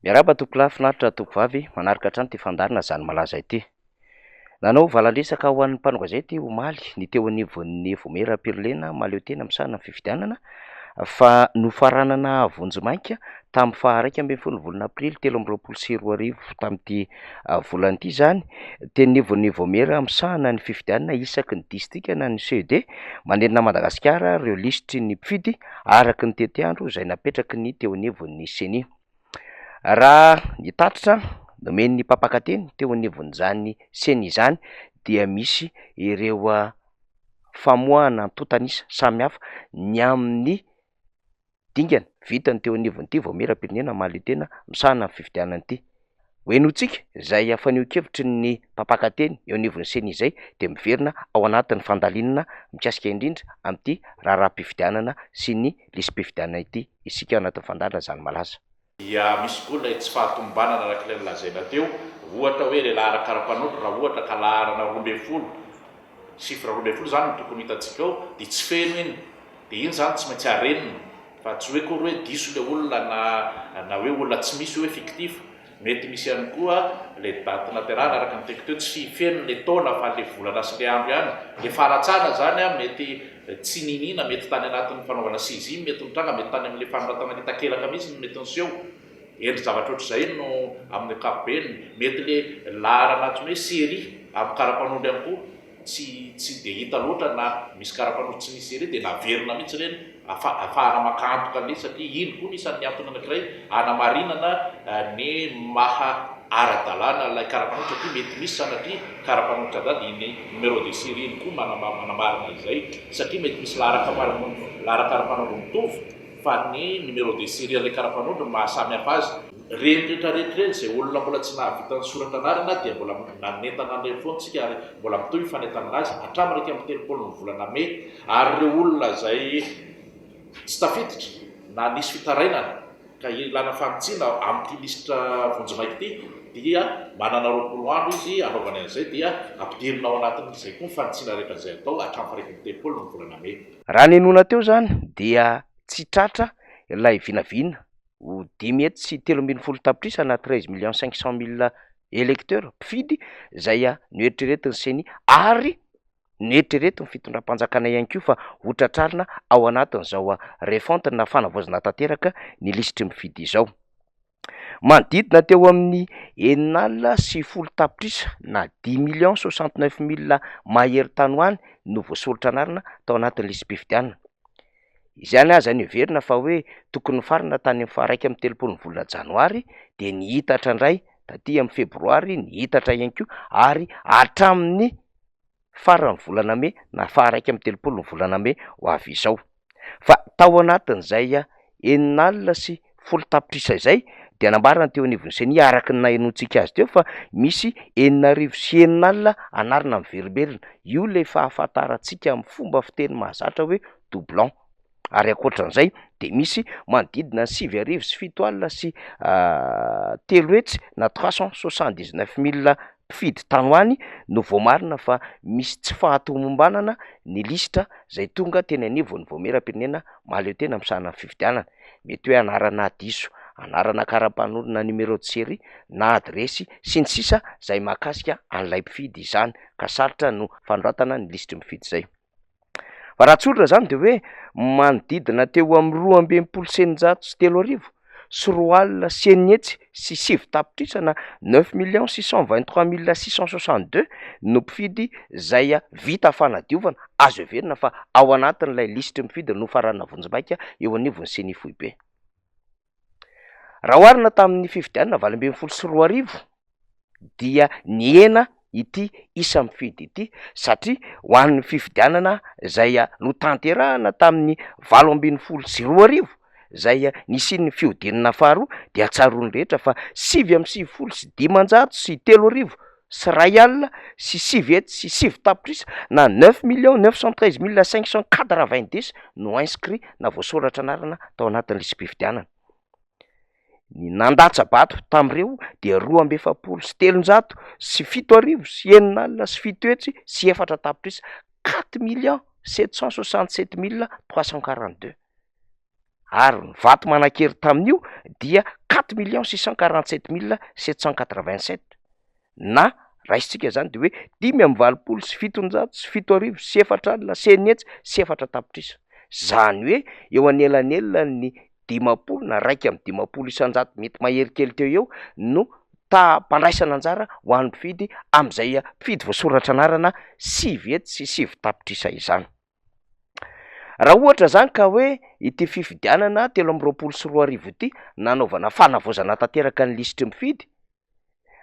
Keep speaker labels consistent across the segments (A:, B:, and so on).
A: Miarahaba tompolafy finaritra tovovavy manaraka hatrany ty fandarina zany malaza ity. Nanao valanesaka ho an'ny mpanao gazety omaly ny teo anivon'ny Voamera-Pirlena mahaleo tena misahana ny fifidianana fa nofaranana vonjimaika tamin'ny faha 1 volana aprily 2024 tamin'ity volan'ity zany tenivon'ny Voamera misahana ny fifidianana isaky ny distrika na ny CED manenina Madagasikara ireo lisitry ny mpifidy araky ny teteandro izay napetraky ny teo anivon'ny CENI. Raha nitatitra nomen'ny mpampakateny teo anivon'izany CENI izany dia misy ireo famoahana antotanisa samihafa ny amin'ny dingana vitany teo anivon'ity Voamera-Pirlena mahaleo tena misahana ny fifidianana ity. Hoenotsika izay faneho-kevitry ny mpampakateny eo anivon'ny CENI izay de miverina ao anatin'ny fandalinana mikasika indrindra amin'ity raharaham-pifidianana sy ny lisy-pifidianana ity isika ao anatin'ny fandalina zany malaza.
B: Dia misy koa ilay tsy fahatombanana arak'ilay lazaina teo, ohatra hoe le laharan-kara-panondro raha ohatra ka laharana 12, sifra 12 zany no tokony hitantsika ao, dia tsy feno iny, dia iny zany tsy maintsy arenina, fa tsy hoe kory hoe diso le olona na hoe olona tsy misy hoe fictif, mety misy ihany koa le daty naterana araka ny teko teo tsy feno le taona fa le volana sy le andro ihany, le faratsana zany a mety tsy ninina, mety tany anatin'ny fanaovana sizy, mety mitranga, mety tany amin'le fanoratana ny takelaka mihitsy mety niseho, endry zavatra ohatr'izay no amin'ny ankapobeny, mety le lahara anaty hoe série amin'ny kara-panondro ihany koa tsy de hita loatra na misy kara-panondro tsy misy série dia naverina mihitsy reny afahana makantoka le satria iny koa nisan'ny antony anankiray hanamarinana ny maha ara-dalàna ilay kara-panondro satria mety misy sanatria kara-panondrotra dady iny numéro de série iny koa manamarina izay satria mety misy lahara-kara-panondro mitovy fa ny numéro de série ilay kara-panondro mahasamy hafa azy. Reny rehetrarehetra reny izay olona mbola tsy nahavita ny soratra anarana dia mbola nanentana an'ilay foantsika ary mbola mitohy fanentana azy hatramin'ny raika amin'ny 30 ny volana May, ary ireo olona izay tsy tafiditra na nisy fitarainana ka ilana fanotsiana amin'ity lisitra vonjimaika ity dia manana 20 andro izy anaovana an'izay dia ampidirina ao anatin'izay koa fanotsiana rehetra izay atao hatramin'ny 30 ny volana May.
A: Raha nenona teo zany dia tsy tratra ilay vinavina ho 10 hetsy sy 13 tapitrisa na 13 500 000 électeurs mpifidy izay noeritreretiny CENI ary noeritreretiny fitondram-panjakana ihany koa fa ho tratrarina ao anatin'izao refonte na fanavoazana tanteraka ny lisitry mifidy izao. Manodidina teo amin'ny 910 tapitrisa na 10 69 000 mahery tany hoany no voasoratra anarana tao anatin'ny lisy-pifidianana. Izany aza ny verina fa hoe tokony farina tany amin'ny faha 1 amin'ny 30 volana janoary dia nihitatra indray taty amin'ny febroary nihitatra ihany koa ary hatramin'ny faran'ny volana May na faha 1 amin'ny 30 volana May ho avy izao. Fa tao anatin'izay 910 tapitrisa izay dia nambarana teo anivon'ny CENI araka ny nahenontsika azy teo fa misy 909 anarana miveribelina, io le fahafantarantsika amin'ny fomba fiteny mahazatra hoe doublon. Ary akoatran'izay dia misy manodidina 7,7 sy 3 hetsy na 379 000 mpifidy tany hoany no voamarina fa misy tsy fahatomombanana ny lisitra izay tonga teny anivon'ny Voamera-Pirlena mahaleo tena misahana ny fifidianana, mety hoe anarana diso, anarana kara-panondro na numéro de série na adresy sy ny sisa izay mahakasika an'ilay mpifidy izany ka sarotra no fanoratana ny lisitry mifidy izay. Fa raha tsoratra zany de hoe manodidina teo amin'ny 2,3 sy 3 hetsy sy 7 tapitrisa na 9 623 662 no mpifidy izay vita fanadiovana azo everina fa ao anatin'ilay lisitry mifidy no farana vonjimaika eo anivon'ny CENI foibe. Raha oharina tamin'ny fifidianana 2024 dia nihena ity isa mifidy ity satria ho an'ny fifidianana izay notanterahana tamin'ny 2024 izay nisy fihodinana faharoa dia tsaroany rehetra fa 7,9 sy 500 sy 3,000 sy 1 alina sy 7 hetsy sy 7 tapitrisa na 9 913 590 no inscrit na voasoratra anarana tao anatin'ny lisy-pifidianana. Ny nandatsa-bato tamin'ireo dia 2,7 sy 300 sy 7,000 sy 9 alina sy 7 hetsy sy 4 tapitrisa 4 767 342. ary ny vato manan-kery tamin'io dia 4 647 787 na raisitsika zany de hoe 5 sy 700 sy 7 sy 4 alina sy 9 sy 4 tapitrisa, zany hoe eo anelanelan ny 50 na 1 isanjato mety maherikely teo eo no mpandraisana anjara ho an'ny mpifidy am'izay mpifidy voasoratra anarana 9 sy 7 tapitrisa izany. Raha ohatra zany ka hoe ity fifidianana 3 sy 4 arivo ity nanaovana fanavozana tanteraka ny lisitry mifidy,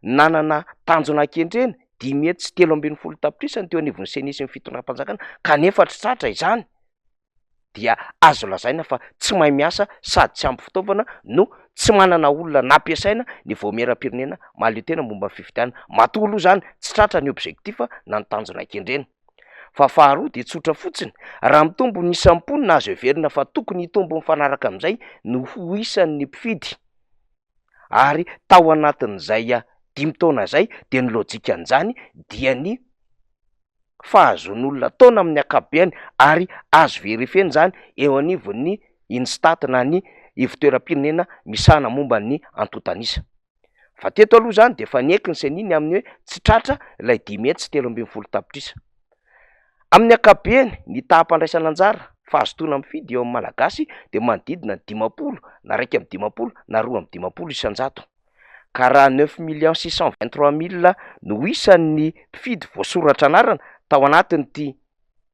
A: nanana tanjona ankendreny 5 sy 13 tapitrisa teo anivon'ny senisy ny fitondram-panjakana, kanefa tratra izany dia azo lazaina fa tsy mahay miasa sady tsy ampy fitaovana no tsy manana olona nampiasaina ny voameram-pirenena mahaleo tena momba fifidianana. Matolo zany tsy tratra ny objectifa na ny tanjona ankendreny. Fa faharoa de tsotra fotsiny, raha mitombo ny isampony na azo heverina fa tokony hitombo mifanaraka am'izay no ho isan'ny mpifidy ary tao anatin'izay 5 taona zay de ny lojika an'izany dia ny fahazon'olona taona amin'ny akabeany ary azo verifeny zany eo anivon'ny instat na ny ivitoeram-pirenena misahana momba ny antotanisa. Fa teto aloha zany de fa nieky ny seniny amin'ny hoe tsy tratra ilay 5 sy 13 tapitrisa. Amin'ny akabeany ny taham-pandraisana anjara fahazotoana mifidy eo amin'ny malagasy de manodidina 50 na 1 na 2 isanjato. Ka raha 9 623 000 no isan'ny mpifidy voasoratra anarana tao anatin'ity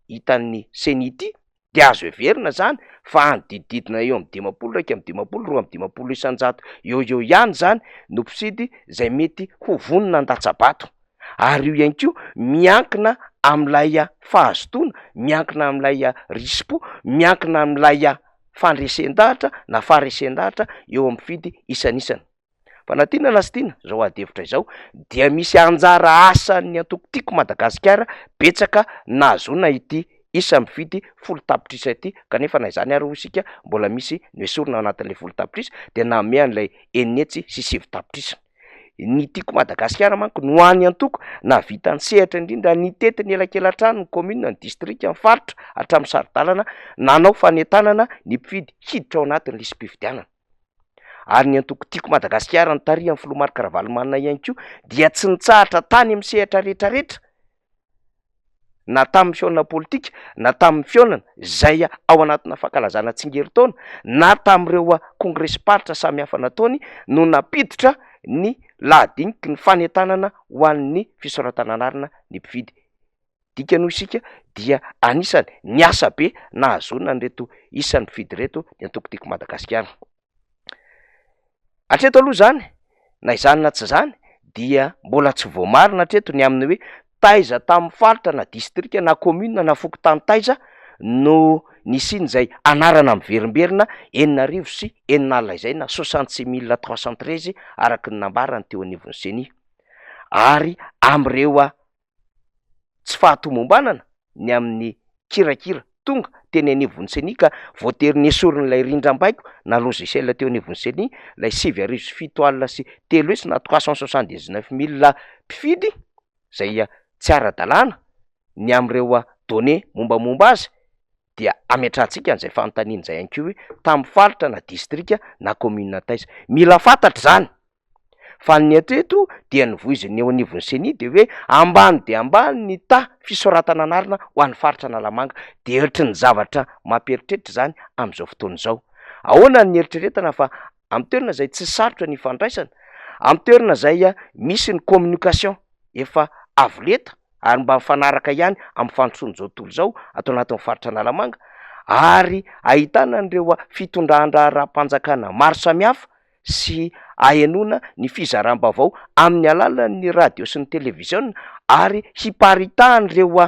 A: hitan'ny seny ity de azo heverina zany fa anodididina eo amin'ny 50 isanjato eo ihany zany no mpifidy zay mety ho vonona an-datsabato. Ary io ihany koa miankina am'ilay fahazotoana, miankina am'ilay risipo, miankina am'ilay fandresen-dahatra na faharesen-dahatra eo amin'ny fidy isanisany. Fa na tiana na sy tiana zao adevitra izao dia misy anjara asan'ny antokotiko Madagasikara betsaka nahazoana ity isa mifidy 10 tapitrisa ity, kanefa na izany ary isika mbola misy ny esorina ao anatin'ilay 10 tapitrisa de name an'ilay 9 sy 7 tapitrisa. Ny tiako Madagasikara manko no any antoko na vitany sehatra indrindra ny tety ny elakelan-trano ny commune ny district ny faritra hatramin'ny saridalana nanao fanentanana ny mpifidy hiditra ao anatin'ny lisam-pifidianana. Ary ny antoko-tiako Madagasikara ny tarihan'ny Filomark Ravalomanana ihany koa dia tsy nitsahatra tany amin'ny sehatra rehetrarehetra na tamin'ny fiaonana politika na tamin'ny fiaonana zay ao anatina fankalazana tsingeritaona na tamin'ireo kongresy-paritra samihafa nataony no napiditra ny lahadiniky ny fanentanana ho an'ny fisoratana anarana ny mpifidy. Dikano isika dia anisany ny asa be nahazoana an'ireto isan'ny mpifidy reto ny antoko-tiako Madagasikara. Hatreto aloha zany na izany na tsy zany dia mbola tsy voamarina hatreto ny amin'ny hoe taiza tamin'ny faritra na distrika na commune na fokotany taiza no nisiny zay anarana miverimberina 4 sy 4 alina izay na 66 313 araky ny nambarany teo anivon'ny seny. Ary am'ireo tsy fahatomombanana ny amin'ny kirakira tonga teny anivon'ny seny ka voatery ny esorin'ilay rindram-baiko na logiciel teo anivon'ny seny lay 7 alina sy 3 na 379 000 mpifidy zay tsy ara-dalàna ny am'ireo données mombamomba azy dia ametrahantsika an'izay fanontaniana zay ihany koa hoe tamin'ny faritra na distrika na commune taiza. Mila fantatra zany fa ny atreto dia nivoiziny eo anivon'ny seny de hoe ambany de ambany ny fisoratana anarana ho an'ny faritra Analamanga de ohatry ny zavatra mampieritreritra zany am'izao fotoana izao. Ahoana ny eritreretana fa amin'ny toerana zay tsy sarotra ny fandraisana, amin'ny toerana zay misy ny communication efa avo leta ary mba mifanaraka ihany amin'ny fandrosoany zao tontolo zao atao anatin'ny faritra Analamanga, ary ahitana an'ireo fitondran-draharam-panjakana maro samihafa sy ahenona ny fizaram-baovao amin'ny alalan'ny radio sy ny televiziona ary hiparitahan'ireo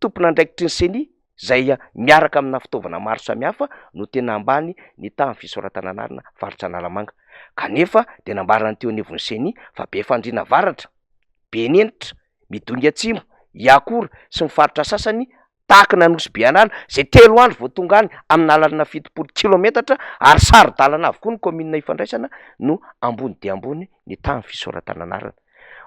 A: tompon'andraikitry ny seny zay miaraka amina fitaovana maro samihafa no tena ambany ny tamin'ny fisoratana anarana faritra Analamanga. Kanefa de nambarany teo anivon'ny seny fa be fandriana varatra, be nenitra, midongy atsimo, Iakora sy ny faritra sasany tahaka Nanosy Beanala zay 3 andro vao tonga any amin'ny alalana 70 kilometatra ary sarodalana avokoa ny commune ifandraisana no ambony de ambony ny tamin'ny fisoratana anarana.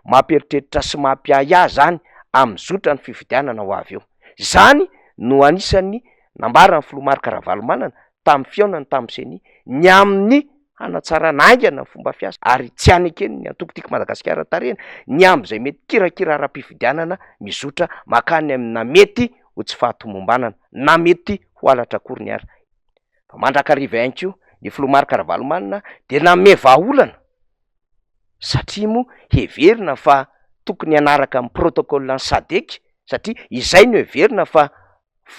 A: Mampieritreritra sy mampiaya zany amin'ny zotra ny fifidianana ho avy eo. Zany no anisan'ny nambarany Filomark Ravalomanana tamin'ny fionany tamin'ny seny ny amin'ny hanatsaranaingana ny fomba fiasa ary tsy anekeny ny antokotiky Madagasikara tarena ny am'izay mety kirakira ara-pifidianana mizotra makany amina mety ho tsy fahatomombanana na mety ho alatra akory ny ary fa mandrakariva ihany ko ny Filomarika Ravalomanina de nanome vahaolana satria mo heverina fa tokony hanaraka amin'ny protocole ny SADC satria izay no heverina fa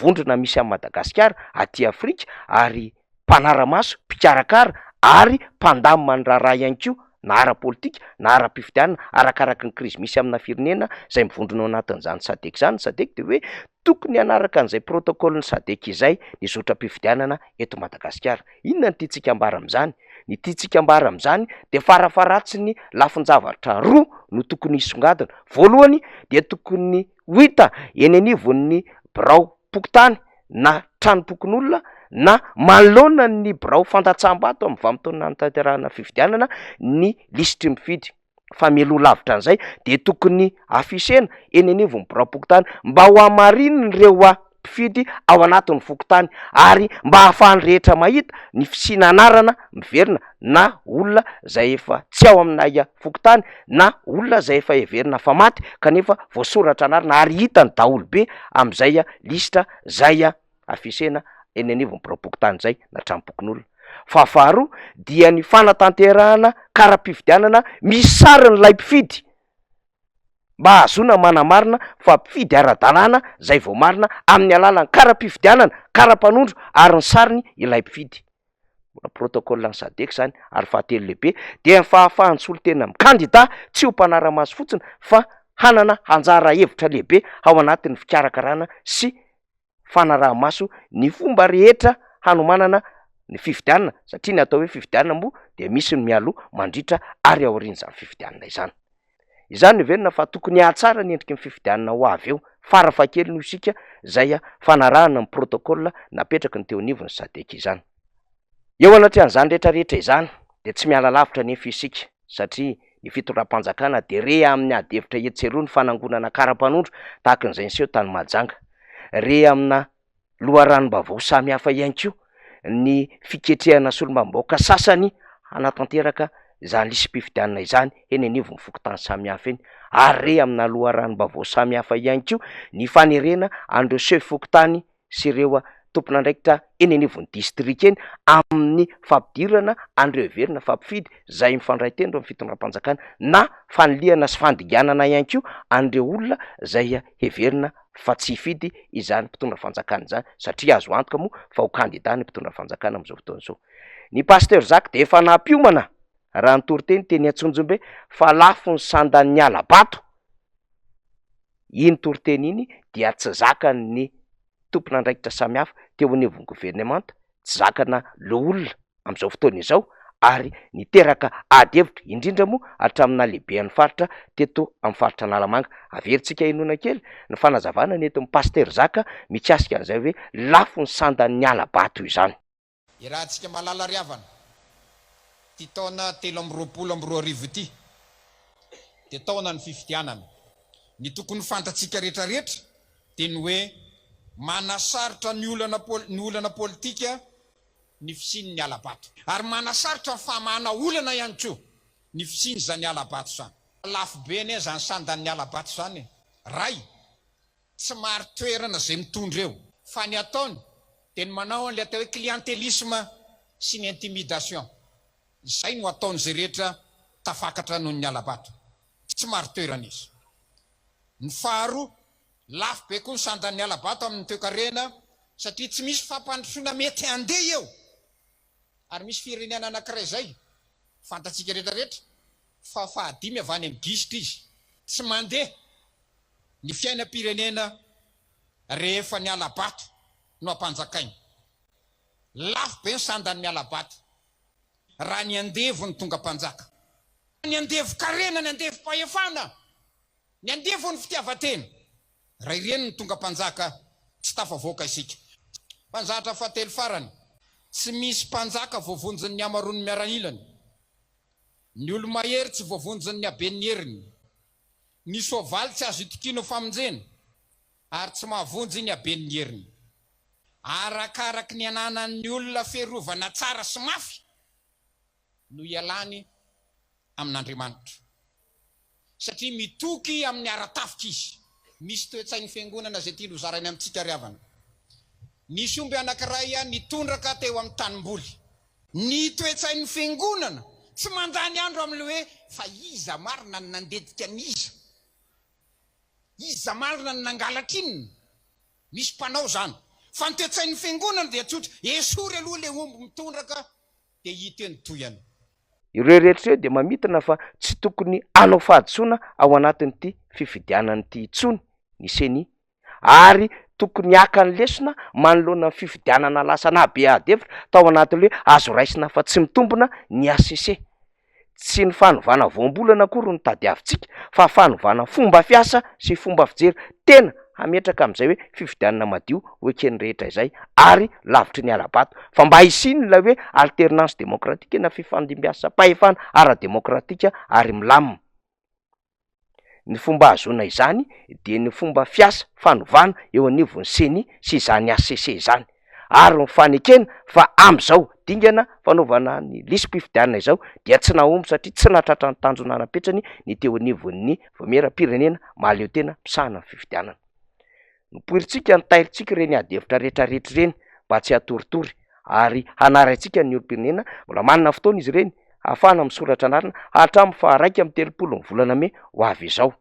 A: vondrona misy amin'ny Madagasikara aty Afrika ary mpanaramaso mpikarakara ary mpandamina ny raharaha ihany ko na ara-politika na ara-pifidianana arakaraka ny krizy misy amina firenena izay mivondrona ao anatin'izany SADC zany. SADC de hoe tokony hanaraka an'izay protocole ny SADC izay ny zotra-pifidianana eto Madagasikara. Inona ny tiantsika ambara am'izany? Ny tiantsika ambara am'izany de farafaratsiny lafin-javatra roa no tokony hisongadina. Voalohany de tokony ho hita eny anivon'ny birao pokotany na tranopokon'olona na manoloana ny birao fantatsam-bato amin'ny vanim-taonina tanterahana fifidianana ny lisitry mifidy. Fa mialoha lavitra an'izay de tokony afisena eny anivon'ny birao pokotany mba ho hamarinina ireo mpifidy ao anatin'ny fokotany ary mba hahafahan'ny rehetra mahita ny fisinanarana miverina na olona zay efa tsy ao aminay fokotany na olona zay efa heverina fa maty kanefa voasoratra anarana ary hitany daholobe am'izay lisitra zay afisena eny anivon'ny birao pokotany zay na tranopokon'olona. Fa faharoa dia ny fanatanterahana kara-pifidianana misy sarin'ilay mpifidy mba hahazoana manamarina fa mpifidy ara-dalàna zay vao marina amin'ny alalan'ny kara-pifidianana kara-panondro ary ny sariny ilay mpifidy. Protocole ny SADC zany. Ary fahatelo lehibe de ny fahafahan'ny solotena mikandida tsy ho mpanara-maso fotsiny fa hanana anjara hevitra lehibe ao anatin'ny fikarakarana sy fanaraha-maso ny fomba rehetra hanomanana ny fifidianana satria ny atao hoe fifidianana moa de misy ny mialoha mandritra ary aorian'izany fifidianana izany. Izany verina fa tokony hahatsara ny endriky ny fifidianana ho avy eo farafakely no isika zay fanarahana ny protocole napetraky ny teo anivon'ny SADC izany. Eo anatrehan'izany rehetrarehetra izany de tsy miala lavitra nefa isika satria ny fitondram-panjakana de re amin'ny ady hevitra etseroa ny fanangonana kara-panondro tahaka an'izay niseho tany Mahajanga, re amina loharanom-baovao samy hafa ihany ko ny fiketrehana solombambaoka sasany hanatanteraka izany lisam-pifidianana izany eny anivon'ny fokotany samy hafa eny, ary re amina loharanom-baovao samy hafa ihany ko ny fanerena an'ireo chef fokotany sy ireo tompon'andraikitra eny anivon'ny district eny amin'ny fampidirana an'ireo heverina fampifidy zay mifandray tendro amin'ny fitondram-panjakana na faniliana sy fandinganana ihany ko an'ireo olona zay heverina fa tsy hifidy izany mpitondra fanjakana izany satria azo antoka moa fa ho kandida ny mpitondra fanjakana amin'izao fotoana izao. Ny Pasteur Jacques de efa nampiomana raha nitory teny Antsonjombe fa lafo ny sandan'ny ala-bato. Iny toriteny iny dia tsy zakan'ny tompon'andraikitra samy hafa teo anivon'ny gouvernemanta, tsy zakana le olona amin'izao fotoana izao ary niteraka ady hevitra indrindra moa hatramina lehibean'ny faritra teto amin'ny faritra Analamanga. Averintsika inoana kely ny fanazavana ny eto Pasteur Jacques mikasika an'izay hoe lafo ny sandan'ny ala-bato izany.
C: Irahantsika malala riavana ty taona 324 ity de taona ny fifidianana. Ny tokony fantatsika rehetrarehetra de ny hoe manasarotra ny olana politika ny fisiny ny ala-bato ary manasarotra ny famahana olana ihany koa ny fisiny zany ala-bato zany. Lafo be ne zany sandan'ny ala-bato zany ray tsy maro toerana zay mitondra eo fa ny ataony de ny manao an'le atao hoe clientélisme sy ny intimidation. Zay no ataony zay rehetra tafakatra noho ny ala-bato, tsy maro toerana izy. Ny faharoa lafo be koa ny sandan'ny ala-bato amin'ny toe-karena satria tsy misy fampandrosoana mety andeha eo ary misy firenena anankiray zay fantatsika rehetrarehetra fa fahadimy avy any amin'ny gisitra izy tsy mandeha ny fiainam-pirenena rehefa ny ala-bato no ampanjakainy. Lafo be ny sandan'ny ala-bato raha ny andevo ny tonga mpanjaka, ny andevo karena, ny andevo pahefana, ny andevo ny fitiavatena raha ireny ny tonga mpanjaka tsy tafavoaka isika. Mpanjatra fahatelo farany tsy misy mpanjaka voavonjin'ny amarony miaranilany, ny olo-mahery tsy voavonjin'ny aben'ny heriny, ny soavaly tsy azo itikino famonjena ary tsy mahavonjy ny aben'ny heriny. arakaraky ny ananan'ny olona ferovana tsara sy mafy no ialany amin'Andriamanitra, satria mitoky amin'ny aratafika izy. Misy toe-tsain'ny fiangonana zay tia nozarainy amintsika riavana. Nisy omby anankiray nitondraka teo amin'ny tanimboly. Ny toe-tsain'ny fiangonana tsy mandany andro amin'le hoe fa iza marina ny nandedika n'iza, iza marina ny nangalatr'inona. Misy mpanao zany, fa ny toe-tsain'ny fiangonana dia tsotra esory aloha le omby mitondraka dia hita eo ny toyany.
A: Ireo rehetra ireo dia mamitana fa tsy tokony anao fahadisoana ao anatin'ity fifidianan'ity intsony ny seni, ary tokony haka ny lesona manoloana ny fifidianana lasana be adevitra tao anatin'le azo raisina fa tsy mitombona ny ACC. Tsy ny fanovana voambolana akory no tadiavintsika, fa fanovana fomba fiasa sy fomba fijery tena hametraka amin'izay hoe fifidianana madio hoekeny rehetra izay, ary lavitry ny alabato, fa mba hisiny la hoe alternance demokratika na fifandimbiasam-pahefana ara-demokratika ary milamina. Ny fomba ahazoana izany dia ny fomba fiasa fanovana eo anivon'ny seni sy izany ACC izany, ary mifanekena fa amin'izao dingana fanaovana ny lisam-pifidianana izao dia tsy nahomby, satria tsy nahatratra ny tanjonanam-petrany ny teo anivon'ny voamera-pirenena mahaleo tena misahana ny fifidianana. Nipoiritsika nitairintsika ireny adevitra rehetrarehetra ireny mba tsy hatoritory, ary hanaraintsika ny olom-pirenena mbola manana fotoana izy ireny ahafahana misoratra anarana hatramin'ny faha 1 volana May ho avy izao,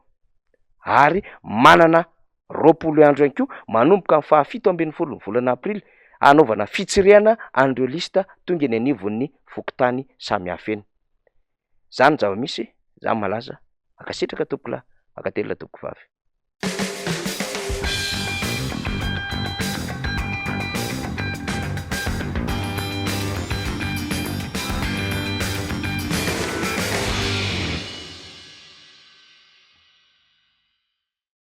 A: ary manana 20 andro ihany koa manomboka amin'ny faha 17 volana Aprily hanaovana fitsirehana an'ireo lista tonga eny anivon'ny fokontany samihafa eny. Zany zava-misy, zany malaza, akasitraka tompokolahy, akatelina tompokovavy.